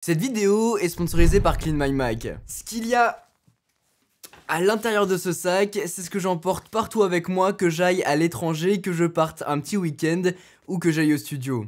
Cette vidéo est sponsorisée par Clean My Mac. Ce qu'il y a à l'intérieur de ce sac, c'est ce que j'emporte partout avec moi, que j'aille à l'étranger, que je parte un petit week-end ou que j'aille au studio.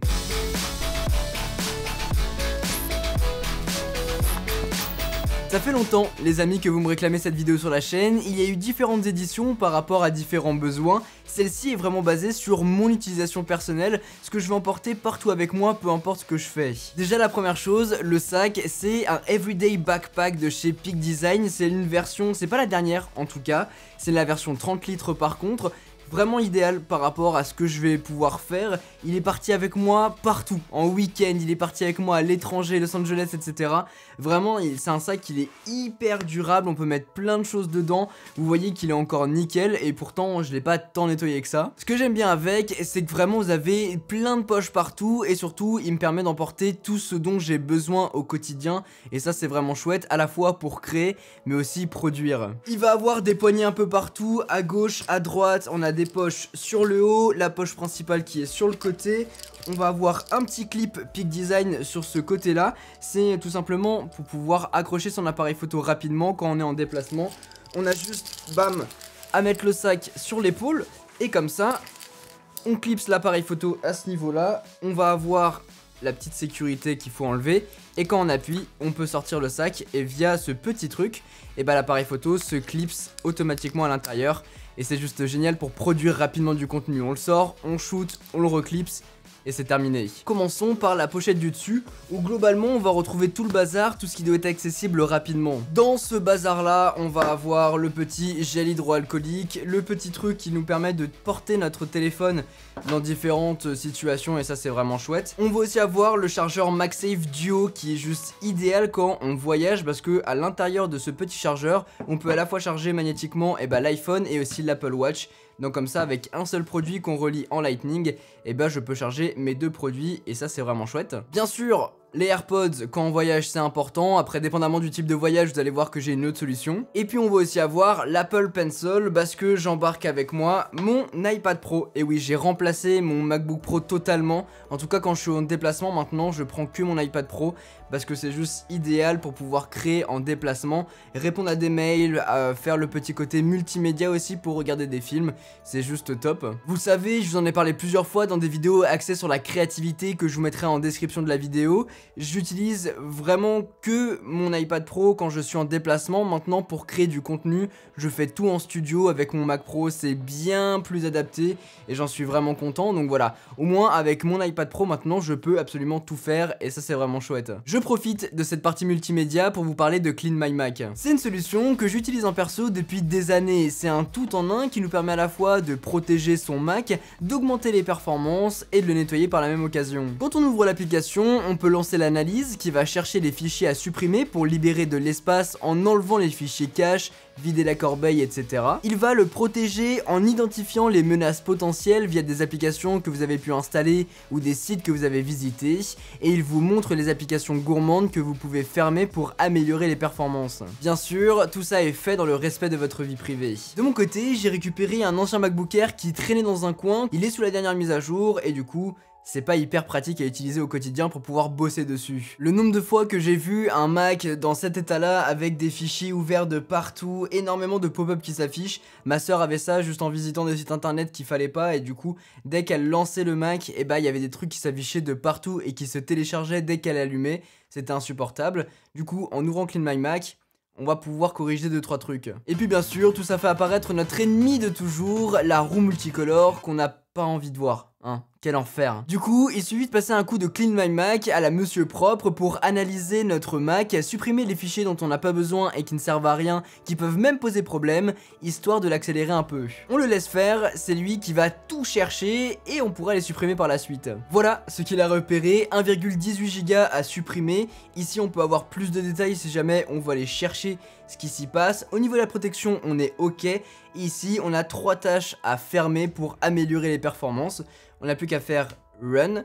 Ça fait longtemps, les amis, que vous me réclamez cette vidéo sur la chaîne. Il y a eu différentes éditions par rapport à différents besoins. Celle-ci est vraiment basée sur mon utilisation personnelle, ce que je vais emporter partout avec moi, peu importe ce que je fais. Déjà, la première chose, le sac, c'est un Everyday Backpack de chez Peak Design. C'est une version, c'est pas la dernière en tout cas, c'est la version 30 litres par contre. Vraiment idéal par rapport à ce que je vais pouvoir faire. Il est parti avec moi partout, en week-end, il est parti avec moi à l'étranger, Los Angeles, etc. Vraiment, c'est un sac, il est hyper durable, on peut mettre plein de choses dedans. Vous voyez qu'il est encore nickel et pourtant je l'ai pas tant nettoyé que ça. Ce que j'aime bien avec, c'est que vraiment vous avez plein de poches partout et surtout il me permet d'emporter tout ce dont j'ai besoin au quotidien. Et ça c'est vraiment chouette, à la fois pour créer mais aussi produire. Il va avoir des poignées un peu partout, à gauche, à droite, on a des poches sur le haut, la poche principale qui est sur le côté. On va avoir un petit clip Peak Design sur ce côté là. C'est tout simplement pour pouvoir accrocher son appareil photo rapidement quand on est en déplacement. On a juste bam à mettre le sac sur l'épaule et comme ça on clipse l'appareil photo à ce niveau là. On va avoir la petite sécurité qu'il faut enlever et quand on appuie on peut sortir le sac et via ce petit truc et bah l'appareil photo se clipse automatiquement à l'intérieur et c'est juste génial pour produire rapidement du contenu. On le sort, on shoot, on le reclipse et c'est terminé. Commençons par la pochette du dessus où globalement on va retrouver tout le bazar, tout ce qui doit être accessible rapidement. Dans ce bazar là on va avoir le petit gel hydroalcoolique, le petit truc qui nous permet de porter notre téléphone dans différentes situations et ça c'est vraiment chouette. On va aussi avoir le chargeur MagSafe Duo qui est juste idéal quand on voyage parce que à l'intérieur de ce petit chargeur on peut à la fois charger magnétiquement l'iPhone et aussi l'Apple Watch. Donc comme ça avec un seul produit qu'on relie en Lightning, je peux charger mes deux produits et ça c'est vraiment chouette. Bien sûr, les AirPods quand on voyage c'est important, après dépendamment du type de voyage vous allez voir que j'ai une autre solution. Et puis on va aussi avoir l'Apple Pencil parce que j'embarque avec moi mon iPad Pro. Et oui, j'ai remplacé mon MacBook Pro totalement, en tout cas quand je suis en déplacement maintenant je prends que mon iPad Pro parce que c'est juste idéal pour pouvoir créer en déplacement, répondre à des mails, faire le petit côté multimédia aussi pour regarder des films, c'est juste top. Vous savez, je vous en ai parlé plusieurs fois dans des vidéos axées sur la créativité que je vous mettrai en description de la vidéo. J'utilise vraiment que mon iPad Pro quand je suis en déplacement. Maintenant pour créer du contenu, je fais tout en studio avec mon Mac Pro, c'est bien plus adapté et j'en suis vraiment content. Donc voilà, au moins avec mon iPad Pro maintenant je peux absolument tout faire et ça c'est vraiment chouette. Je profite de cette partie multimédia pour vous parler de Clean My Mac. C'est une solution que j'utilise en perso depuis des années. C'est un tout en un qui nous permet à la fois de protéger son Mac, d'augmenter les performances et de le nettoyer par la même occasion. Quand on ouvre l'application, on peut lancer l'analyse qui va chercher les fichiers à supprimer pour libérer de l'espace en enlevant les fichiers cache, vider la corbeille, etc. Il va le protéger en identifiant les menaces potentielles via des applications que vous avez pu installer ou des sites que vous avez visités et il vous montre les applications gourmandes que vous pouvez fermer pour améliorer les performances. Bien sûr, tout ça est fait dans le respect de votre vie privée. De mon côté, j'ai récupéré un ancien MacBook Air qui traînait dans un coin, il est sous la dernière mise à jour et du coup c'est pas hyper pratique à utiliser au quotidien pour pouvoir bosser dessus. Le nombre de fois que j'ai vu un Mac dans cet état là avec des fichiers ouverts de partout, énormément de pop-up qui s'affichent, ma soeur avait ça juste en visitant des sites internet qu'il fallait pas et du coup dès qu'elle lançait le Mac il y avait des trucs qui s'affichaient de partout et qui se téléchargeaient dès qu'elle allumait, c'était insupportable. Du coup en ouvrant Clean My Mac, on va pouvoir corriger 2-3 trucs. Et puis bien sûr, tout ça fait apparaître notre ennemi de toujours, la roue multicolore qu'on n'a pas envie de voir, hein. Quel enfer. Du coup, il suffit de passer un coup de Clean My Mac à la monsieur propre pour analyser notre Mac, supprimer les fichiers dont on n'a pas besoin et qui ne servent à rien, qui peuvent même poser problème, histoire de l'accélérer un peu. On le laisse faire, c'est lui qui va tout chercher et on pourra les supprimer par la suite. Voilà ce qu'il a repéré, 1,18 Go à supprimer. Ici on peut avoir plus de détails si jamais on va aller chercher ce qui s'y passe. Au niveau de la protection, on est ok. Ici, on a 3 tâches à fermer pour améliorer les performances. On n'a plus qu'à faire Run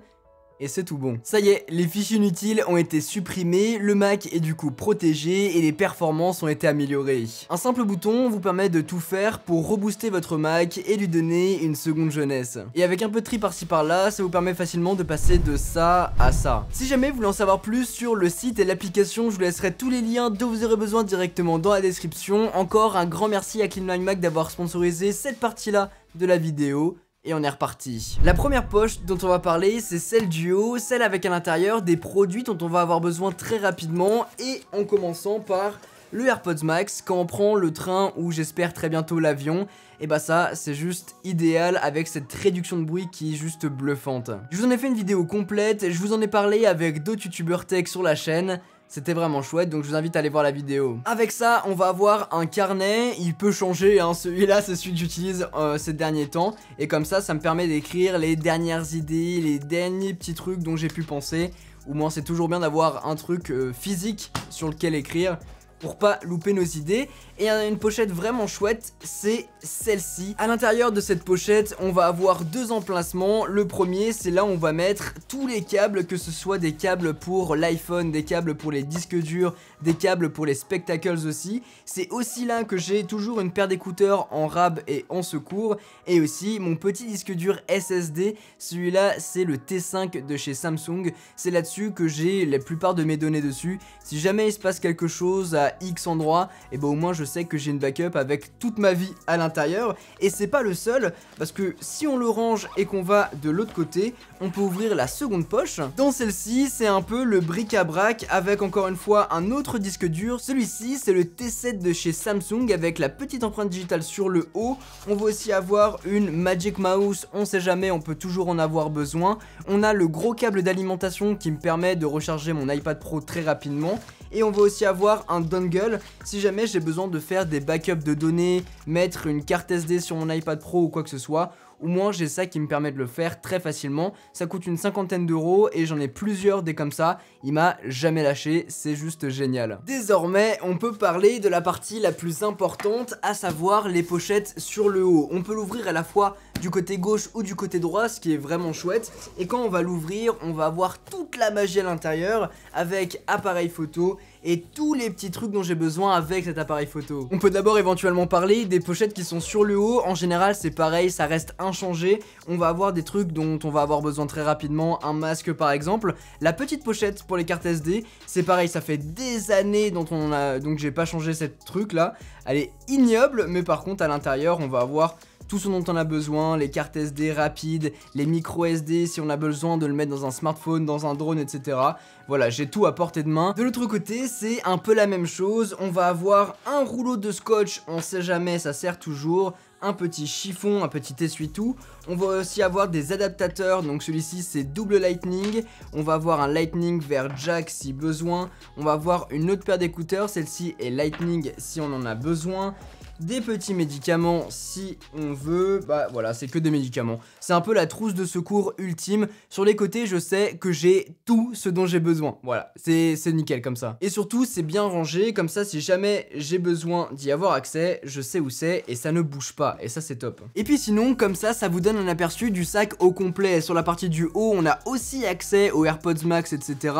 et c'est tout bon. Ça y est, les fichiers inutiles ont été supprimés, le Mac est du coup protégé et les performances ont été améliorées. Un simple bouton vous permet de tout faire pour rebooster votre Mac et lui donner une seconde jeunesse. Et avec un peu de tri par-ci par-là, ça vous permet facilement de passer de ça à ça. Si jamais vous voulez en savoir plus sur le site et l'application, je vous laisserai tous les liens dont vous aurez besoin directement dans la description. Encore un grand merci à Clean My Mac d'avoir sponsorisé cette partie-là de la vidéo. Et on est reparti. La première poche dont on va parler, c'est celle du haut, celle avec à l'intérieur des produits dont on va avoir besoin très rapidement, et en commençant par le AirPods Max. Quand on prend le train ou j'espère très bientôt l'avion, et bah ça c'est juste idéal avec cette réduction de bruit qui est juste bluffante. Je vous en ai fait une vidéo complète, je vous en ai parlé avec d'autres youtubeurs tech sur la chaîne. C'était vraiment chouette, donc je vous invite à aller voir la vidéo. Avec ça, on va avoir un carnet. Il peut changer, hein. Celui-là, c'est celui que j'utilise ces derniers temps. Et comme ça me permet d'écrire les dernières idées, les derniers petits trucs dont j'ai pu penser. Au moins, c'est toujours bien d'avoir un truc physique sur lequel écrire pour pas louper nos idées. Et une pochette vraiment chouette, c'est celle-ci. À l'intérieur de cette pochette, on va avoir deux emplacements. Le premier, c'est là où on va mettre tous les câbles, que ce soit des câbles pour l'iPhone, des câbles pour les disques durs, des câbles pour les spectacles aussi. C'est aussi là que j'ai toujours une paire d'écouteurs en rab et en secours. Et aussi mon petit disque dur SSD. Celui-là, c'est le T5 de chez Samsung. C'est là-dessus que j'ai la plupart de mes données dessus. Si jamais il se passe quelque chose à X endroit, et ben au moins je sais que j'ai une backup avec toute ma vie à l'intérieur. Et c'est pas le seul, parce que si on le range et qu'on va de l'autre côté, on peut ouvrir la seconde poche. Dans celle-ci, c'est un peu le bric-à-brac avec encore une fois un autre disque dur. Celui-ci, c'est le T7 de chez Samsung avec la petite empreinte digitale sur le haut. On va aussi avoir une Magic Mouse, on sait jamais, on peut toujours en avoir besoin. On a le gros câble d'alimentation qui me permet de recharger mon iPad Pro très rapidement. Et on va aussi avoir un dongle si jamais j'ai besoin de faire des backups de données, mettre une carte SD sur mon iPad Pro ou quoi que ce soit. Au moins j'ai ça qui me permet de le faire très facilement. Ça coûte une cinquantaine d'euros et j'en ai plusieurs des comme ça. Il m'a jamais lâché, c'est juste génial. Désormais on peut parler de la partie la plus importante, à savoir les pochettes sur le haut. On peut l'ouvrir à la fois du côté gauche ou du côté droit, ce qui est vraiment chouette. Et quand on va l'ouvrir, on va avoir toute la magie à l'intérieur avec appareil photo et tous les petits trucs dont j'ai besoin avec cet appareil photo. On peut d'abord éventuellement parler des pochettes qui sont sur le haut. En général c'est pareil, ça reste inchangé. On va avoir des trucs dont on va avoir besoin très rapidement, un masque par exemple. La petite pochette pour les cartes SD, c'est pareil, ça fait des années donc j'ai pas changé cette truc là. Elle est ignoble, mais par contre à l'intérieur on va avoir tout ce dont on a besoin, les cartes SD rapides, les micro SD si on a besoin de le mettre dans un smartphone, dans un drone, etc. Voilà, j'ai tout à portée de main. De l'autre côté, c'est un peu la même chose. On va avoir un rouleau de scotch, on sait jamais, ça sert toujours. Un petit chiffon, un petit essuie-tout. On va aussi avoir des adaptateurs, donc celui-ci c'est double lightning. On va avoir un lightning vers jack si besoin. On va avoir une autre paire d'écouteurs, celle-ci est lightning si on en a besoin. Des petits médicaments si on veut, bah voilà, c'est que des médicaments. C'est un peu la trousse de secours ultime. Sur les côtés, je sais que j'ai tout ce dont j'ai besoin. Voilà, c'est nickel comme ça. Et surtout, c'est bien rangé, comme ça, si jamais j'ai besoin d'y avoir accès, je sais où c'est et ça ne bouge pas. Et ça, c'est top. Et puis sinon, comme ça vous donne un aperçu du sac au complet. Sur la partie du haut, on a aussi accès aux AirPods Max, etc.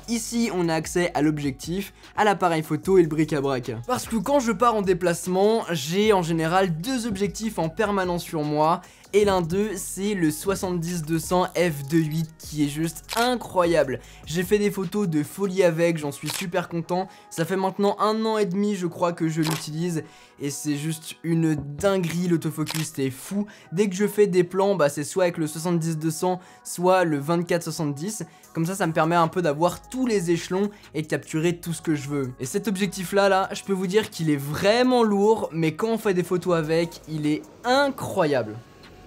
Ici, on a accès à l'objectif, à l'appareil photo et le bric-à-brac. Parce que quand je pars en déplacement, j'ai en général deux objectifs en permanence sur moi. Et l'un d'eux, c'est le 70-200 f2.8 qui est juste incroyable. J'ai fait des photos de folie avec, j'en suis super content. Ça fait maintenant 1 an et demi, je crois, que je l'utilise. Et c'est juste une dinguerie, l'autofocus, c'est fou. Dès que je fais des plans, bah c'est soit avec le 70-200, soit le 24-70. Comme ça me permet un peu d'avoir tous les échelons et de capturer tout ce que je veux. Et cet objectif-là, je peux vous dire qu'il est vraiment lourd, mais quand on fait des photos avec, il est incroyable.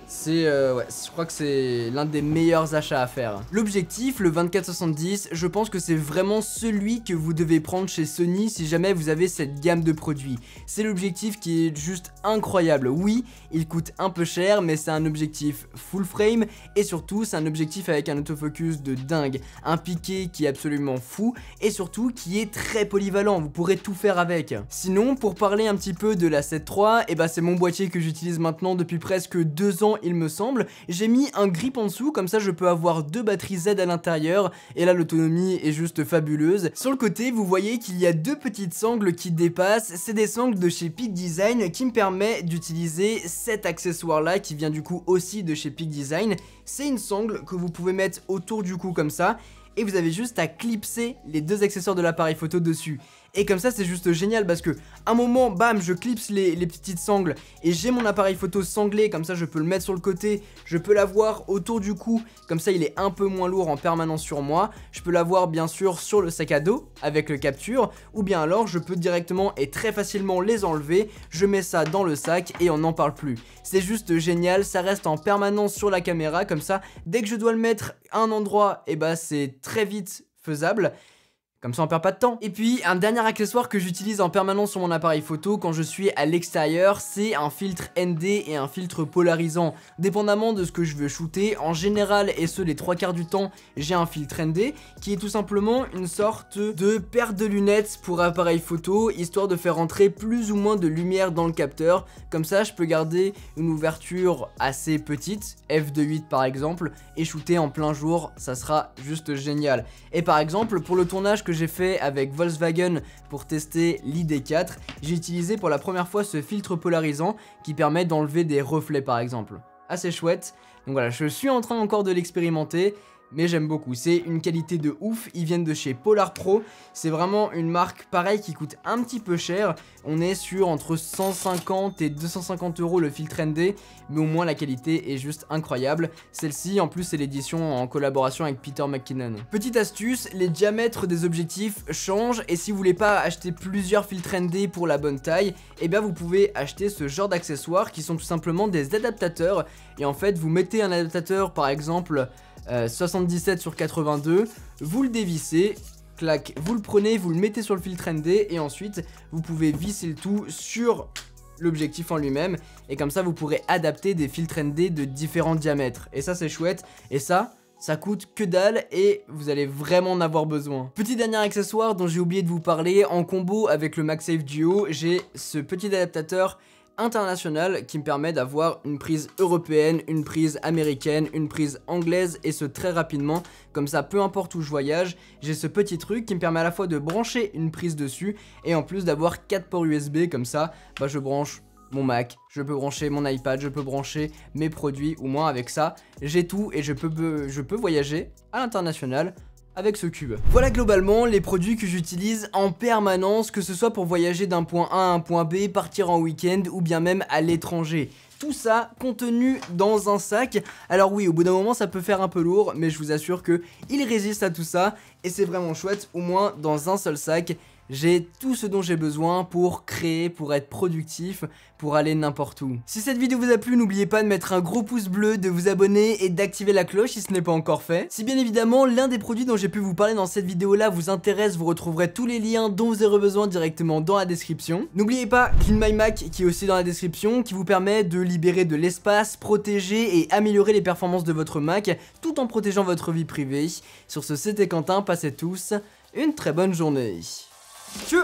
C'est ouais, je crois que c'est l'un des meilleurs achats à faire. L'objectif, le 24-70, je pense que c'est vraiment celui que vous devez prendre chez Sony si jamais vous avez cette gamme de produits. C'est l'objectif qui est juste incroyable. Oui, il coûte un peu cher, mais c'est un objectif full frame et surtout c'est un objectif avec un autofocus de dingue, un piqué qui est absolument fou et surtout qui est très polyvalent, vous pourrez tout faire avec. Sinon, pour parler un petit peu de la 7 III, et bah c'est mon boîtier que j'utilise maintenant depuis presque 2 ans il me semble. J'ai mis un grip en dessous, comme ça je peux avoir 2 batteries Z à l'intérieur, et là l'autonomie est juste fabuleuse. Sur le côté, vous voyez qu'il y a 2 petites sangles qui dépassent, c'est des sangles de chez Peak Design qui me permet d'utiliser cet accessoire là qui vient du coup aussi de chez Peak Design. C'est une sangle que vous pouvez mettre autour du cou comme ça, et vous avez juste à clipser les 2 accessoires de l'appareil photo dessus. Et comme ça c'est juste génial parce que un moment, bam, je clipse les petites sangles et j'ai mon appareil photo sanglé, comme ça je peux le mettre sur le côté, je peux l'avoir autour du cou, comme ça il est un peu moins lourd en permanence sur moi. Je peux l'avoir bien sûr sur le sac à dos avec le capture, ou bien alors je peux directement et très facilement les enlever, je mets ça dans le sac et on n'en parle plus. C'est juste génial, ça reste en permanence sur la caméra, comme ça dès que je dois le mettre à un endroit, et bah c'est très vite faisable. Comme ça on perd pas de temps. Et puis un dernier accessoire que j'utilise en permanence sur mon appareil photo quand je suis à l'extérieur, c'est un filtre ND et un filtre polarisant. Dépendamment de ce que je veux shooter, en général et ce les 3/4 du temps, j'ai un filtre ND qui est tout simplement une sorte de paire de lunettes pour appareil photo, histoire de faire entrer plus ou moins de lumière dans le capteur. Comme ça je peux garder une ouverture assez petite, f2.8 par exemple, et shooter en plein jour, ça sera juste génial. Et par exemple pour le tournage que j'ai fait avec Volkswagen pour tester l'ID4, j'ai utilisé pour la première fois ce filtre polarisant qui permet d'enlever des reflets par exemple. Assez chouette, donc voilà, je suis en train encore de l'expérimenter, mais j'aime beaucoup, c'est une qualité de ouf, ils viennent de chez Polar Pro, c'est vraiment une marque pareil qui coûte un petit peu cher, on est sur entre 150 et 250 € le filtre ND, mais au moins la qualité est juste incroyable. Celle-ci en plus c'est l'édition en collaboration avec Peter McKinnon. Petite astuce, les diamètres des objectifs changent, et si vous voulez pas acheter plusieurs filtres ND pour la bonne taille, et bien vous pouvez acheter ce genre d'accessoires qui sont tout simplement des adaptateurs, et en fait vous mettez un adaptateur par exemple 77 sur 82, vous le dévissez, clac, vous le prenez, vous le mettez sur le filtre ND et ensuite vous pouvez visser le tout sur l'objectif en lui-même, et comme ça vous pourrez adapter des filtres ND de différents diamètres, et ça c'est chouette, et ça coûte que dalle et vous allez vraiment en avoir besoin. Petit dernier accessoire dont j'ai oublié de vous parler, en combo avec le MagSafe Duo, j'ai ce petit adaptateur international qui me permet d'avoir une prise européenne, une prise américaine, une prise anglaise, et ce très rapidement, comme ça peu importe où je voyage, j'ai ce petit truc qui me permet à la fois de brancher une prise dessus et en plus d'avoir 4 ports USB, comme ça bah je branche mon Mac, je peux brancher mon iPad, je peux brancher mes produits, ou moins avec ça j'ai tout et je peux voyager à l'international avec ce cube. Voilà globalement les produits que j'utilise en permanence, que ce soit pour voyager d'un point A à un point B, partir en week-end ou bien même à l'étranger. Tout ça contenu dans un sac. Alors oui, au bout d'un moment ça peut faire un peu lourd, mais je vous assure que il résiste à tout ça et c'est vraiment chouette. Au moins dans un seul sac, j'ai tout ce dont j'ai besoin pour créer, pour être productif, pour aller n'importe où. Si cette vidéo vous a plu, n'oubliez pas de mettre un gros pouce bleu, de vous abonner et d'activer la cloche si ce n'est pas encore fait. Si bien évidemment l'un des produits dont j'ai pu vous parler dans cette vidéo là vous intéresse, vous retrouverez tous les liens dont vous aurez besoin directement dans la description. N'oubliez pas Clean My Mac qui est aussi dans la description, qui vous permet de libérer de l'espace, protéger et améliorer les performances de votre Mac tout en protégeant votre vie privée. Sur ce, c'était Quentin, passez tous une très bonne journée. Tchou!